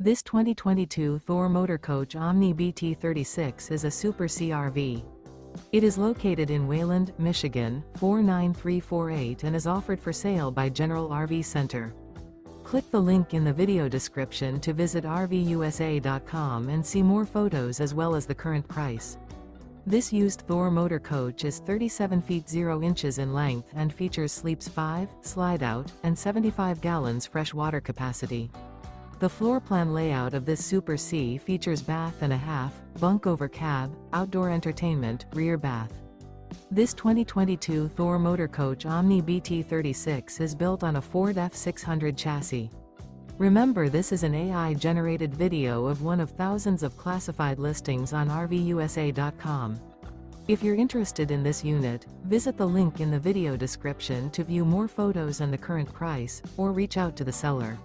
This 2022 Thor Motor Coach Omni BT36 is a Super CRV. It is located in Wayland, Michigan, 49348 and is offered for sale by General RV Center. Click the link in the video description to visit RVUSA.com and see more photos as well as the current price. This used Thor motor coach is 37 feet 0 inches in length and features sleeps 5, slide-out, and 75 gallons fresh water capacity. The floor plan layout of this Super C features bath and a half, bunk over cab, outdoor entertainment, rear bath. This 2022 Thor motor coach Omni BT36 is built on a Ford F600 chassis. Remember, this is an AI-generated video of one of thousands of classified listings on RVUSA.com. If you're interested in this unit, visit the link in the video description to view more photos and the current price, or reach out to the seller.